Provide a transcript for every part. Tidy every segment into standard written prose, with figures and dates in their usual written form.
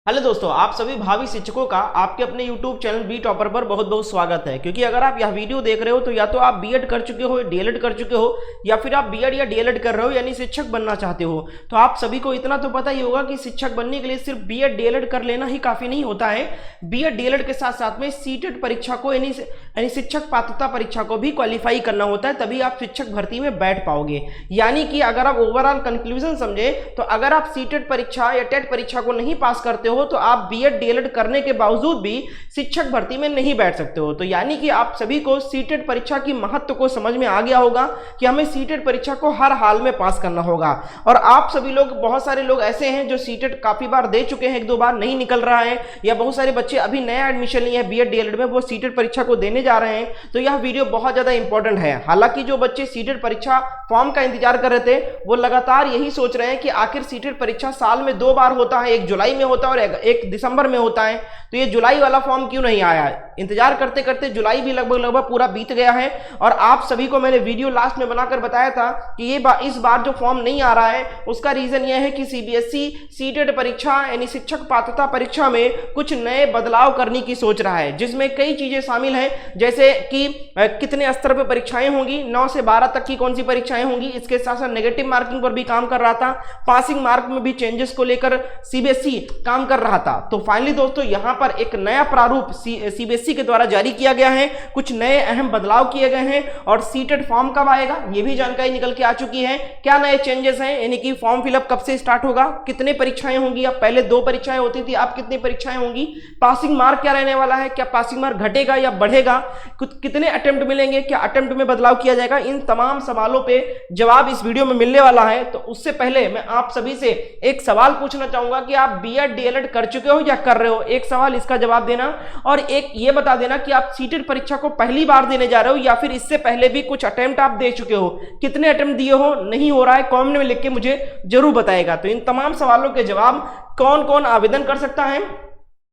Hello दोस्तों, आप सभी भावी शिक्षकों का आपके अपने YouTube चैनल बी टॉपर पर बहुत बहुत स्वागत है। क्योंकि अगर आप यह वीडियो देख रहे हो तो या तो आप बीएड कर चुके हो, डीएलएड कर चुके हो, या फिर आप बीएड या डीएलएड कर रहे हो यानी शिक्षक बनना चाहते हो। तो आप सभी को इतना तो पता ही होगा कि शिक्षक बनने के लिए सिर्फ बीएड डीएलएड कर लेना ही काफी नहीं होता है। बीएड डीएलएड के साथ साथ में सीटेट परीक्षा को यानी शिक्षक पात्रता परीक्षा को भी क्वालिफाई करना होता है, तभी आप शिक्षक भर्ती में बैठ पाओगे। यानी कि अगर आप ओवरऑल कंक्लूजन समझे तो अगर आप सीटेट परीक्षा या टेट परीक्षा को नहीं पास करते हो तो आप बीएड डीएलएड करने के बावजूद भी शिक्षक भर्ती में नहीं बैठ सकते हो। तो यानी कि आप सभी को सीटेट परीक्षा की महत्व को समझ में आ गया होगा कि हमें सीटेट परीक्षा को हर हाल में पास करना होगा। और आप सभी लोग, बहुत सारे लोग ऐसे हैं जो सीटेट काफी बार दे चुके हैं, एक दो बार नहीं निकल रहा है, या बहुत सारे बच्चे अभी नया एडमिशन लिए हैं बीएड डीएलएड में, वो सीटेट परीक्षा को देने जा रहे हैं। तो यह वीडियो बहुत ज्यादा इंपॉर्टेंट है। हालांकि जो बच्चे सीटेट परीक्षा फॉर्म का इंतजार कर रहे थे वो लगातार यही सोच रहे हैं कि आखिर सीटेट परीक्षा साल में 2 बार होता है, एक जुलाई में होता है और एक दिसंबर में होता है, तो ये जुलाई वाला फॉर्म क्यों नहीं आया है। इंतजार करते करते जुलाई भी लगभग पूरा बीत गया है। और आप सभी को मैंने वीडियो लास्ट में बनाकर बताया था कि इस बार जो फॉर्म नहीं आ रहा है उसका रीजन ये है कि सीबीएसई सीटेट परीक्षा यानी शिक्षक पात्रता परीक्षा में कुछ नए बदलाव करने की सोच रहा है, जिसमें कई चीजें शामिल हैं, जैसे कि कितने स्तर पर परीक्षाएं होंगी, 9 से 12 तक की कौन सी परीक्षाएं होंगी। इसके साथ साथ नेगेटिव मार्किंग पर भी काम कर रहा था, पासिंग मार्क में भी चेंजेस को लेकर सीबीएसई काम कर रहा था। तो फाइनली दोस्तों यहां पर एक नया प्रारूप सीबीएसई के द्वारा जारी किया गया है, कुछ नए अहम बदलाव किए गए हैं। और सीटेट फॉर्म कब आएगा ये भी जानकारी निकल के आ चुकी है। क्या नए चेंजेस हैं, यानी कि फॉर्म फिलअप कब से स्टार्ट होगा, कितने परीक्षाएं होंगी, अब पहले 2 परीक्षाएं होती थी, अब कितनी परीक्षाएं होंगी, पासिंग मार्क क्या रहने वाला है, क्या पासिंग मार्क घटेगा या बढ़ेगा, कितने अटेम्प्ट मिलेंगे, क्या अटेम्प्ट में बदलाव किया जाएगा, इन तमाम सवालों पे जवाब इस वीडियो में मिलने वाला है। तो उससे पहले मैं आप सभी से एक सवाल पूछना चाहूंगा कि आप बीएड डीएलएड कर चुके हो या कर रहे हो। एक सवाल इसका जवाब देना, और एक ये बता देना कि आप सीटेट परीक्षा को पहली बार देने जा रहे हो या फिर इससे पहले भी कुछ अटेम्प्ट आप दे चुके हो। कितने अटेम्प्ट दिए हो, नहीं हो रहा है, कमेंट में लिख के मुझे जरूर बताएगा। तो इन तमाम सवालों के जवाब कौन कौन आवेदन कर सकता है,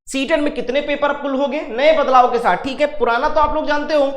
सीटेट में कितने पेपर पुल होंगे नए बदलाव के साथ, ठीक है। पुराना तो आप लोग जानते हो,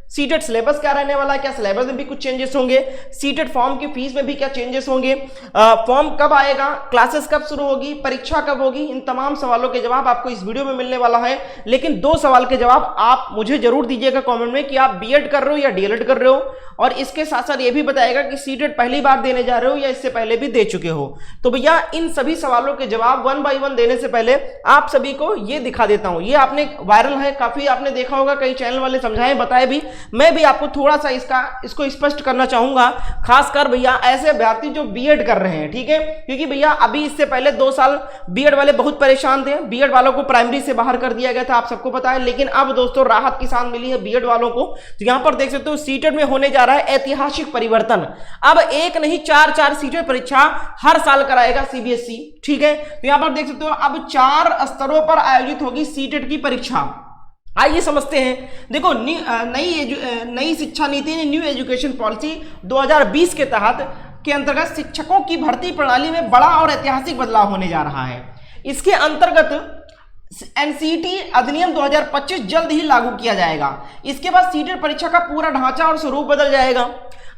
सीटेट सिलेबस क्या रहने वाला है, क्या सिलेबस में भी कुछ चेंजेस होंगे, सीटेट फॉर्म की फीस में भी क्या चेंजेस होंगे, फॉर्म कब आएगा, क्लासेस कब शुरू होगी, परीक्षा कब होगी, इन तमाम सवालों के जवाब आपको इस वीडियो में मिलने वाला है। लेकिन 2 सवाल के जवाब आप मुझे जरूर दीजिएगा कमेंट में कि आप बीएड कर रहे हो या डीएलएड कर रहे हो, और इसके साथ साथ ये भी बताएगा कि सीटेट पहली बार देने जा रहे हो या इससे पहले भी दे चुके हो। तो भैया इन सभी सवालों के जवाब 1 बाय 1 देने से पहले आप सभी को ये दिखा देता हूं। ये आपने वायरल है, काफी आपने देखा होगा, कई चैनल वाले समझाए बताए भी, मैं भी आपको थोड़ा सा इसको स्पष्ट करना चाहूंगा, खासकर भैया ऐसे अभ्यर्थी जो बीएड कर रहे हैं, ठीक है। क्योंकि भैया अभी इससे पहले 2 साल बीएड वाले बहुत परेशान थे, बीएड वालों को प्राइमरी से बाहर कर दिया गया था, आप सबको पता है। लेकिन अब दोस्तों राहत की सांस मिली है बीएड वालों को। तो यहां पर देख सकते हो सीटेट में होने जा रहा है ऐतिहासिक परिवर्तन। अब एक नहीं 4 सीटेट परीक्षा हर साल कराएगा सीबीएसई, ठीक है। तो यहां पर देख सकते हो अब 4 स्तरों पर आयोजित होगी सीटेट की परीक्षा। आइए समझते हैं। देखो नई शिक्षा नीति न्यू एजुकेशन पॉलिसी 2020 के तहत के अंतर्गत शिक्षकों की भर्ती प्रणाली में बड़ा और ऐतिहासिक बदलाव होने जा रहा है। इसके अंतर्गत एनसीईटी अधिनियम 2025 जल्द ही लागू किया जाएगा। इसके बाद सीटेट परीक्षा का पूरा ढांचा और स्वरूप बदल जाएगा।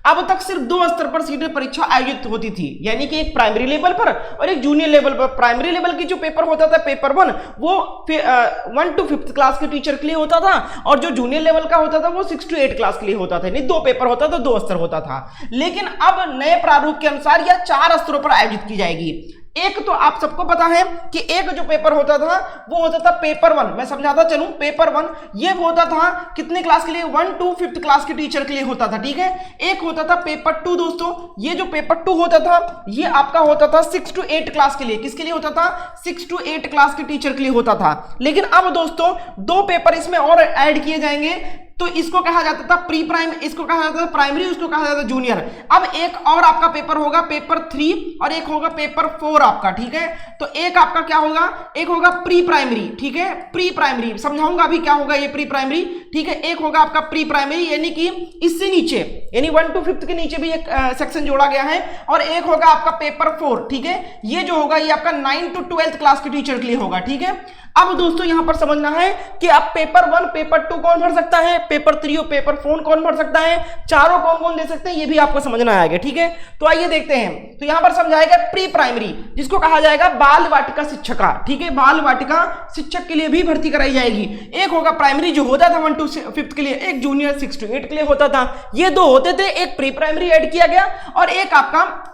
अब तक सिर्फ 2 स्तर पर सीटेट परीक्षा आयोजित होती थी, यानी कि एक प्राइमरी लेवल पर और एक जूनियर लेवल पर। प्राइमरी लेवल की जो पेपर होता था पेपर 1 वो 1 to 5th क्लास के टीचर के लिए होता था, और जो जूनियर लेवल का होता था वो 6 to 8 क्लास के लिए होता था, यानी 2 पेपर होता था, 2 स्तर होता था। लेकिन अब नए प्रारूप के अनुसार यह 4 स्तरों पर आयोजित की जाएगी। एक तो आप सबको पता है कि एक जो पेपर होता था वो होता था पेपर 1, मैं समझाता चलूं। पेपर 1 ये होता था कितने क्लास के लिए, 1 to 5th क्लास के टीचर के लिए होता था, ठीक है। एक होता था पेपर 2 दोस्तों, ये जो पेपर 2 होता था ये आपका होता था 6 to 8 क्लास के लिए। किसके लिए होता था, 6 to 8 क्लास के टीचर के लिए होता था। लेकिन अब दोस्तों 2 पेपर इसमें और ऐड किए जाएंगे, तो इसको कहा जाता था प्री प्राइम, इसको कहा जाता था प्राइमरी, उसको कहा जाता था जूनियर। अब एक और आपका पेपर होगा पेपर 3 और एक होगा पेपर 4 आपका, ठीक है। तो एक आपका क्या होगा, एक होगा प्री प्राइमरी, ठीक है, प्री प्राइमरी समझाऊंगा अभी क्या होगा ये प्री प्राइमरी, ठीक है। एक होगा आपका प्री प्राइमरी, यानी कि इससे नीचे, यानी 1 to 5th के नीचे भी एक सेक्शन जोड़ा गया है, और एक होगा आपका पेपर 4, ठीक है। ये जो होगा ये आपका 9 to 12th क्लास के टीचर के लिए होगा, ठीक है। अब दोस्तों यहां पर समझना है कि अब पेपर 1 पेपर 2 कौन भर सकता है, पेपर 3 और पेपर 4 कौन भर सकता है, चारों कौन कौन दे सकते हैं, ये भी आपको समझना आएगा। ठीक है, तो आइए देखते हैं। तो यहां पर समझाएगा प्री प्राइमरी, जिसको कहा जाएगा बाल वाटिका शिक्षिका। ठीक है, बाल वाटिका शिक्षक के लिए भी भर्ती कराई जाएगी। एक होगा प्राइमरी जो होता था 1 to 5 के लिए, एक जूनियर 6 to 8 के लिए होता था, ये दो होते थे। एक प्री प्राइमरी ऐड किया गया और एक आपका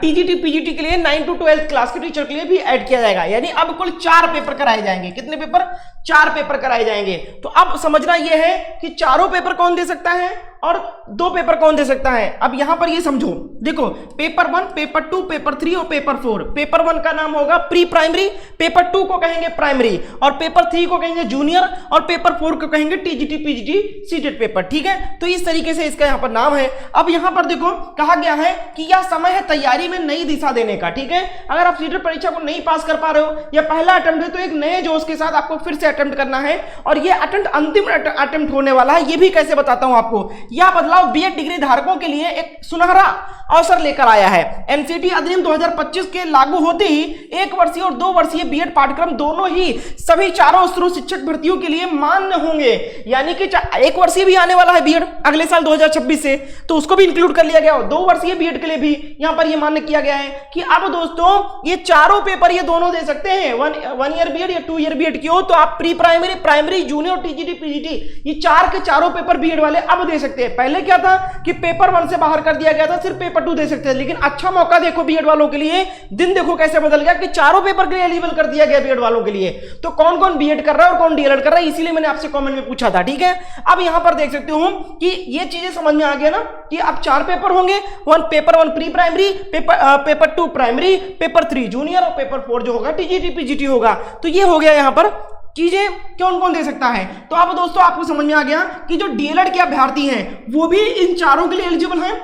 टीजीटी पीजीटी के लिए 9 to 12 क्लास के टीचर के लिए भी ऐड किया जाएगा। यानी अब कुल 4 पेपर कराए जाएंगे। कितने पेपर, 4 पेपर कराए जाएंगे। तो अब समझना यह है कि चारों पेपर कौन दे सकता है और 2 पेपर कौन दे सकता है। अब यहां पर ये समझो, देखो पेपर 1, पेपर 2, पेपर 3 और पेपर 4। पेपर 1 का नाम होगा प्री प्राइमरी, पेपर 2 को कहेंगे प्राइमरी, और पेपर 3 को कहेंगे जूनियर, और पेपर 4 को कहेंगे टीजीटी पीजीटी सीटेट पेपर। ठीक है, तो इस तरीके से इसका यहां पर नाम है। अब यहां पर देखो कहा गया है कि यह समय है तैयारी में नई दिशा देने का। ठीक है, अगर आप सीटेट परीक्षा को नहीं पास कर पा रहे हो या पहला अटेम्प्ट है तो एक नए जोश के साथ आपको फिर से अटेम्प्ट करना है, और ये अटेम्प्ट अंतिम अटेम्प्ट होने वाला है। ये भी कैसे बताता हूं आपको। यह बदलाव बीएड डिग्री धारकों के लिए एक सुनहरा अवसर लेकर आया है। एनसीटी अधिनियम 2025 के लागू होते ही 1 वर्षीय और 2 वर्षीय बीएड पाठ्यक्रम दोनों ही सभी चारों स्रोत शिक्षक भर्तियों के लिए मान्य होंगे। यानी कि 1 वर्षीय भी आने वाला है बीएड अगले साल 2026 से, तो उसको भी इंक्लूड कर लिया गया। 2 वर्षीय बीएड के लिए भी यहां पर यह मान्य किया गया है कि अब दोस्तों ये चारों पेपर ये दोनों दे सकते हैं। 1 ईयर बीएड या 2 ईयर बीएड की हो तो आप pre primary, primary, junior, TGT PGT ये 4 के चारों पेपर बीएड वाले अब दे सकते हैं। पहले क्या था कि पेपर 1 से बाहर कर दिया गया था, सिर्फ पेपर 2 दे सकते हैं। लेकिन अच्छा मौका देखो बीएड वालों के लिए, दिन देखो कैसे बदल गया कि चारों पेपर के लिए एलिजिबल कर दिया गया बीएड वालों के लिए। तो कौन कौन बीएड कर रहा है और कौन डीएलएड कर रहा है, इसीलिए मैंने आपसे कमेंट में पूछा था। ठीक है, अब यहां पर देख सकते हो कि ये चीजें समझ में आ गया ना कि अब 4 पेपर होंगे। Paper 1 pre primary, paper 2 primary, paper 3 junior और पेपर 4 जो होगा टीजीटी पीजीटी होगा। तो ये हो गया यहां पर चीजें कौन कौन दे सकता है। तो अब दोस्तों आपको समझ में आ गया कि जो डीएलएड के अभ्यर्थी हैं वो भी इन चारों के लिए एलिजिबल हैं।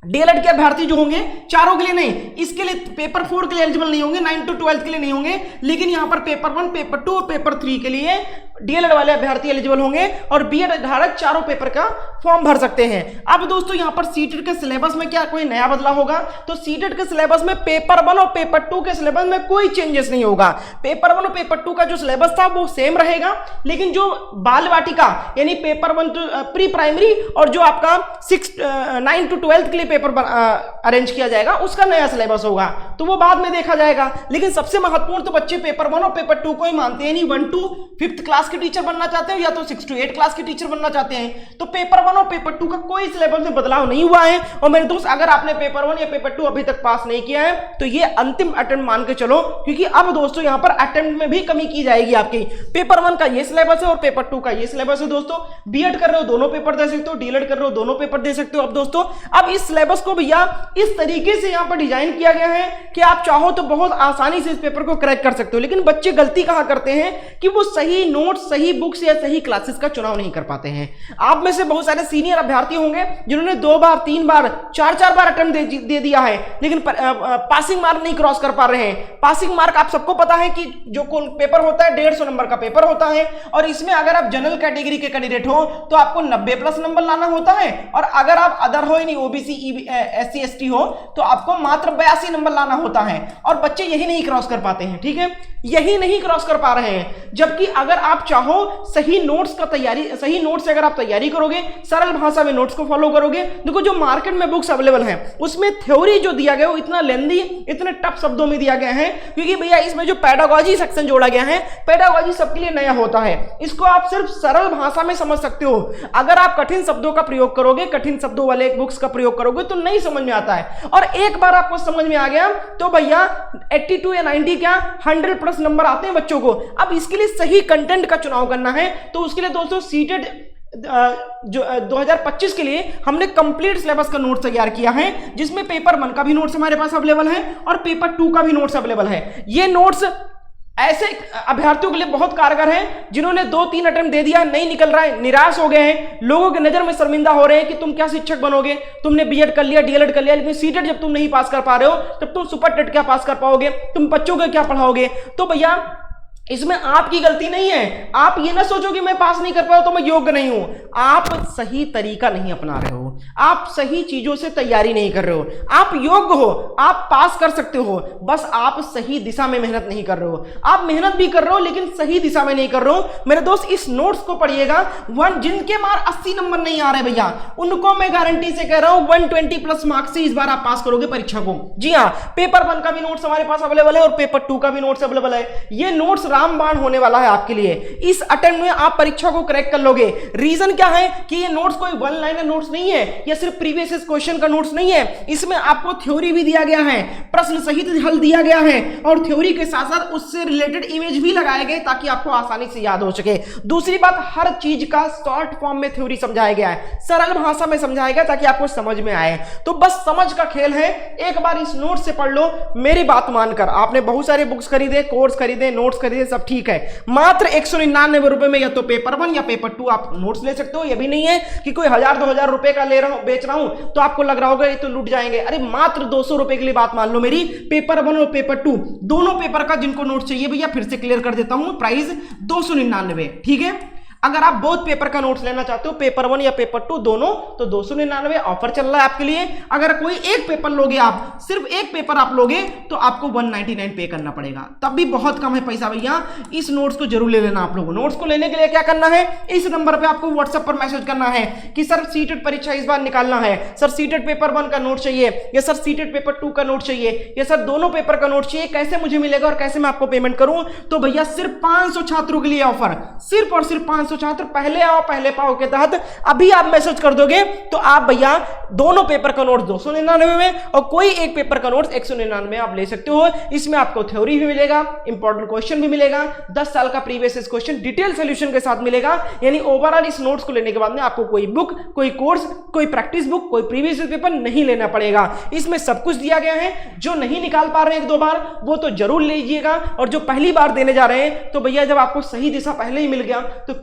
डीएलएड के अभ्यर्थी जो होंगे चारों के लिए नहीं, इसके लिए पेपर 4 के लिए एलिजिबल नहीं होंगे, 9 to 12 के लिए नहीं होंगे, लेकिन यहां पर पेपर 1, पेपर 2 और पेपर 3 के लिए डीएलएड वाले अभ्यर्थी एलिजिबल होंगे और बीएड धारक चारों पेपर का फॉर्म भर सकते हैं। अब दोस्तों यहां पर सीटेट के सिलेबस में क्या कोई नया बदलाव होगा, तो सीटेट के सिलेबस में पेपर 1 और पेपर 2 के सिलेबस में कोई चेंजेस नहीं होगा। पेपर 1 और पेपर 2 का जो सिलेबस था वो सेम रहेगा, लेकिन जो बाल वाटिका यानी पेपर 1 प्री प्राइमरी और जो आपका 9 to 12 के लिए पेपर अरेंज किया जाएगा उसका नया सिलेबस होगा, तो वो बाद में देखा जाएगा। लेकिन सबसे महत्वपूर्ण तो बच्चे पेपर 1 और पेपर 2 को ही मानते हैं। नहीं 1 to 5th क्लास के टीचर बनना चाहते हो या तो 6 to 8 क्लास के टीचर बनना चाहते हैं, तो पेपर 1 और पेपर 2 का कोई सिलेबस में बदलाव नहीं हुआ है। और मेरे दोस्त अगर आपने पेपर 1 या पेपर 2 अभी तक पास नहीं किया है तो ये अंतिम अटेम्प्ट मान के चलो, क्योंकि अब दोस्तों यहां पर अटेम्प्ट में भी कमी की जाएगी आपकी। पेपर 1 का ये सिलेबस है और पेपर 2 का ये सिलेबस है। दोस्तों बीएड कर रहे हो दोनों पेपर दे सकते हो, डीएलएड कर रहे हो दोनों पेपर दे सकते हो। अब दोस्तों अब इस सिलेबस को भैया इस तरीके से यहां पर डिजाइन किया गया है कि आप चाहो तो बहुत आसानी से इस पेपर को क्रैक कर सकते हो। लेकिन बच्चे गलती कहां करते हैं कि वो सही नोट्स, सही बुक्स या सही क्लासेस का चुनाव नहीं कर पाते हैं। आप में से बहुत सारे सीनियर अभ्यर्थी होंगे जिन्होंने 2 बार, 3 बार, 4 बार अटेम्प्ट दे दिया है, लेकिन पासिंग मार्क नहीं क्रॉस कर पा रहे हैं। पासिंग मार्क आप सबको पता है कि जो पेपर होता है 150 नंबर का पेपर होता है, और इसमें अगर आप जनरल कैटेगरी के कैंडिडेट हो तो आपको 90+ नंबर लाना होता है, और अगर आप अदर हो यानी ओबीसी, एससी, एसटी हो तो आपको मात्र 82 नंबर लाना होता है, और बच्चे यही नहीं क्रॉस कर पाते हैं। ठीक है, यही नहीं क्रॉस कर पा रहे हैं। जबकि अगर आप चाहो सही नोट्स से अगर आप तैयारी करोगे, सरल भाषा में नोट्स को फॉलो करोगे, देखो जो मार्केट में बुक्स अवेलेबल हैं उसमें थ्योरी जो दिया गया है वो इतना लेंदी, इतने टफ शब्दों में दिया गया है, क्योंकि भैया इसमें जो पेडागॉजी सेक्शन जोड़ा गया है, पेडागॉजी सबके लिए नया होता है। इसको आप सिर्फ सरल भाषा में समझ सकते हो। अगर आप कठिन शब्दों का प्रयोग करोगे, कठिन शब्दों वाले बुक्स का प्रयोग करोगे तो नहीं समझ में आता है। और एक बार आपको समझ में आ गया तो भैया 82 या 90 क्या 100+ नंबर आते हैं बच्चों को। अब इसके लिए सही कंटेंट का चुनाव करना है, तो उसके लिए दोस्तों सीटेड जो 2025 के लिए हमने कंप्लीट सिलेबस का नोट्स तैयार किया है, जिसमें पेपर 1 का भी नोट्स हमारे पास अवेलेबल है और पेपर 2 का भी नोट्स अवेलेबल है। ये नोट्स ऐसे अभ्यर्थियों के लिए बहुत कारगर है जिन्होंने 2-3 अटेम्प्ट दे दिया, नहीं निकल रहा है, निराश हो गए हैं, लोगों की नजर में शर्मिंदा हो रहे हैं कि तुम क्या शिक्षक बनोगे, तुमने बीएड कर लिया, डीएलएड कर लिया, लेकिन सीटेट जब तुम नहीं पास कर पा रहे हो तब तुम सुपर टेट क्या पास कर पाओगे, तुम बच्चों को क्या पढ़ाओगे। तो भैया इसमें आपकी गलती नहीं है। आप ये ना सोचो कि मैं पास नहीं कर पाया तो मैं योग्य नहीं हूं, आप सही तरीका नहीं अपना रहे हो। आप सही चीजों से तैयारी नहीं कर रहे हो। आप योग्य हो, आप पास कर सकते हो, बस आप सही दिशा में मेहनत नहीं कर रहे हो। आप मेहनत भी कर रहे हो लेकिन सही दिशा में नहीं कर रहे हो। मेरे दोस्त इस नोट्स को पढ़िएगा। जिनके मार 80 नंबर नहीं आ रहे भैया, उनको मैं गारंटी से कह रहा हूं 120 प्लस मार्क्स से इस बार आप पास करोगे परीक्षा को। जी हां, पेपर 1 का भी नोट्स हमारे पास अवेलेबल है और पेपर 2 का भी नोट्स अवेलेबल है। ये नोट्स रामबाण होने वाला है आपके लिए। इस अटेम्प्ट में आप परीक्षा को क्रैक कर लोगे। रीजन क्या है कि ये नोट्स कोई वन लाइनर नोट्स नहीं है, या सिर्फ प्रीवियस क्वेश्चन का नोट्स नहीं है। इसमें आपको थ्योरी भी दिया गया है, प्रश्न सहित हल दिया गया है, और थ्योरी के साथ साथ उससे रिलेटेड इमेज भी लगाए गए ताकि आपको आसानी से याद हो सके। दूसरी बात, हर चीज का शॉर्ट फॉर्म में थ्योरी समझाया गया है, सरल भाषा में समझाया गया ताकि आपको समझ में आए। तो बस समझ का खेल है। एक बार इस नोट से पढ़ लो, मेरी बात मानकर। आपने बहुत सारे बुक्स खरीदे, कोर्स खरीदे, नोट्स खरीदे, सब ठीक है। मात्र 199 रुपए में या तो पेपर 1 या पेपर 2 आप नोट्स ले सकते हो। ये भी नहीं है कि कोई 1000-2000 रुपए का ले रहा हूं, बेच रहा हूं, तो आपको लग रहा होगा ये तो लूट जाएंगे। अरे मात्र 200 रुपए के लिए बात मान लो मेरी। पेपर 1 और पेपर 2 दोनों पेपर का जिनको नोट चाहिए भैया, फिर से क्लियर कर देता हूं, प्राइस 299, ठीक है। अगर आप बहुत पेपर का नोट्स लेना चाहते हो, पेपर 1 या पेपर 2 दोनों, तो 299 ऑफर चल रहा है आपके लिए। अगर कोई एक पेपर लोगे, आप सिर्फ एक पेपर आप लोगे, तो आपको 199 पे करना पड़ेगा। तब भी बहुत कम है पैसा भैया। इस नोट्स को जरूर ले लेना आप लोगों। नोट्स को लेने के लिए क्या करना है, इस नंबर पे आपको व्हाट्सएप पर मैसेज करना है कि सर सीटेट परीक्षा इस बार निकालना है, सर सीटेट पेपर 1 का नोट चाहिए, या सर सीटेट पेपर 2 का नोट चाहिए, या सर दोनों पेपर का नोट चाहिए, कैसे मुझे मिलेगा और कैसे मैं आपको पेमेंट करूं। तो भैया सिर्फ 500 छात्रों के लिए ऑफर, सिर्फ और सिर्फ 500 छात्र, पहले आओ पहले पाओ के तहत अभी आप मैसेज कर दोगे तो आप भैया दोनों पेपर का नोट 299 में और कोई एक पेपर का नोट 199 में आप ले सकते हो। इसमें आपको थ्योरी भी मिलेगा, इंपॉर्टेंट क्वेश्चन भी मिलेगा, 10 साल का प्रीवियस क्वेश्चन डिटेल सॉल्यूशन के साथ मिलेगा। यानी ओवरऑल इस नोट्स को लेने के बाद में आपको कोई बुक, कोई कोर्स, कोई प्रैक्टिस बुक, कोई प्रीवियस पेपर नहीं लेना पड़ेगा। इसमें सब कुछ दिया गया है। जो नहीं निकाल पा रहे हैं 1-2 बार, वो तो जरूर लीजिएगा, और जो पहली बार देने जा रहे हैं, तो भैया जब आपको सही दिशा पहले ही मिल गया तो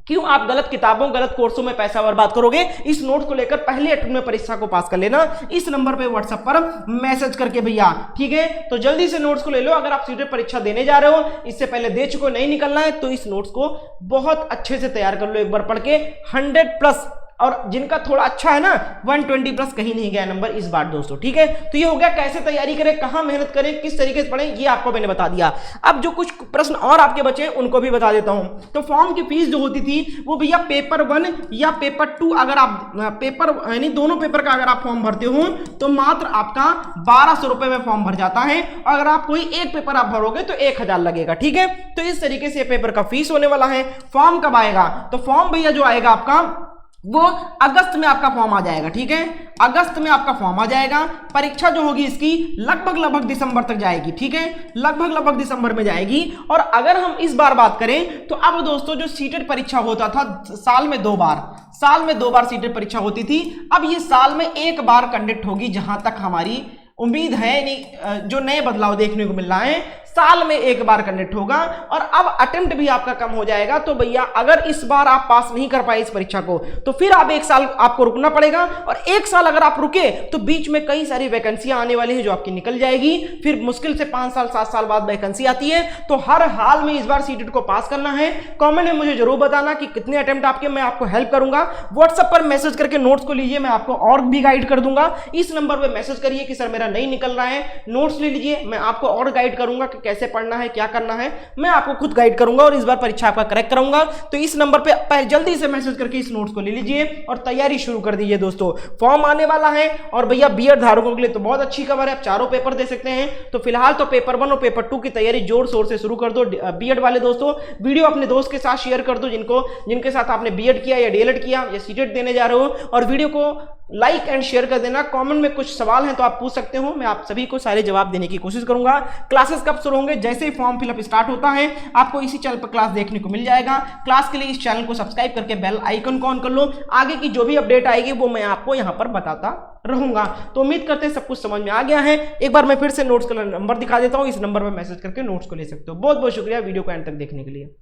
क्यों आप गलत किताबों, गलत कोर्सों में पैसा बर्बाद करोगे। इस नोट को लेकर पहले अटेम्प्ट में परीक्षा को पास कर लेना। इस नंबर पे व्हाट्सएप पर मैसेज करके भैया, ठीक है। तो जल्दी से नोट्स को ले लो। अगर आप सीटेट परीक्षा देने जा रहे हो, इससे पहले दे चुके हो, नहीं निकलना है, तो इस नोट्स को बहुत अच्छे से तैयार कर लो एक बार पढ़ के। 100+, और जिनका थोड़ा अच्छा है ना 120+ कहीं नहीं गया नंबर इस बार दोस्तों, ठीक है। तो ये हो गया कैसे तैयारी करें, कहां मेहनत करें, किस तरीके से पढ़ें, ये आपको मैंने बता दिया। अब जो कुछ प्रश्न और आपके बचे उनको भी बता देता हूं। तो फॉर्म की फीस जो होती थी वो भैया पेपर 1 या पेपर 2, अगर आप पेपर यानी दोनों पेपर का अगर आप फॉर्म भरते हो तो मात्र आपका 1200 रुपए में फॉर्म भर जाता है। अगर आप कोई एक पेपर आप भरोगे तो 1000 लगेगा, ठीक है। तो इस तरीके से पेपर का फीस होने वाला है। फॉर्म कब आएगा, तो फॉर्म भैया जो आएगा आपका वो अगस्त में आपका फॉर्म आ जाएगा, ठीक है। अगस्त में आपका फॉर्म आ जाएगा। परीक्षा जो होगी इसकी लगभग दिसंबर तक जाएगी, ठीक है, लगभग दिसंबर में जाएगी। और अगर हम इस बार बात करें तो अब दोस्तों जो सीटेट परीक्षा होता था साल में 2 बार सीटेट परीक्षा होती थी, अब ये साल में 1 बार कंडक्ट होगी, जहां तक हमारी उम्मीद है। नहीं, जो नए बदलाव देखने को मिल रहा है, साल में 1 बार कंडक्ट होगा। और अब अटेम्प्ट भी आपका कम हो जाएगा। तो भैया अगर इस बार आप पास नहीं कर पाए इस परीक्षा को, तो फिर आप 1 साल आपको रुकना पड़ेगा। और 1 साल अगर आप रुके तो बीच में कई सारी वैकेंसियां आने वाली हैं जो आपकी निकल जाएगी। फिर मुश्किल से 5 साल 7 साल बाद वैकेंसी आती है। तो हर हाल में इस बार सीटेट को पास करना है। कॉमेंट में मुझे जरूर बताना कि कितने अटेम्प्ट आपके, मैं आपको हेल्प करूंगा। व्हाट्सएप पर मैसेज करके नोट्स को लीजिए, मैं आपको और भी गाइड कर दूंगा। इस नंबर पर मैसेज करिए कि सर मेरा नहीं निकल रहा है, नोट्स ले लीजिए, मैं आपको और गाइड करूंगा कि कैसे पढ़ना है, क्या करना है, मैं आपको खुद गाइड करूंगा और इस बार परीक्षा आपका क्रैक कराऊंगा। तो इस नंबर पे जल्दी से मैसेज करके इस नोट्स को ले लीजिए और तैयारी शुरू कर दीजिए दोस्तों। फॉर्म आने वाला है और भैया बीएड धारकों के लिए तो बहुत अच्छी खबर है, आप चारों पेपर दे सकते हैं। तो फिलहाल तो पेपर 1 और पेपर 2 की तैयारी जोर शोर से शुरू कर दो बीएड वाले दोस्तों। वीडियो अपने दोस्त के साथ शेयर कर दो जिनके साथ आपने बीएड किया या डीएलएड किया या सीटेट देने जा रहे हो, और वीडियो को लाइक एंड शेयर कर देना। कमेंट में कुछ सवाल हैं तो आप पूछ सकते हो, मैं आप सभी को सारे जवाब देने की कोशिश करूंगा। क्लासेस कब शुरू होंगे, जैसे ही फॉर्म फिलअप स्टार्ट होता है आपको इसी चैनल पर क्लास देखने को मिल जाएगा। क्लास के लिए इस चैनल को सब्सक्राइब करके बेल आइकन को ऑन कर लो। आगे की जो भी अपडेट आएगी वो मैं आपको यहां पर बताता रहूंगा। तो उम्मीद करते हैं सब कुछ समझ में आ गया है। एक बार मैं फिर से नोट्स का नंबर दिखा देता हूं, इस नंबर पर मैसेज करके नोट्स को ले सकते हो। बहुत बहुत शुक्रिया वीडियो को एंड तक देखने के लिए।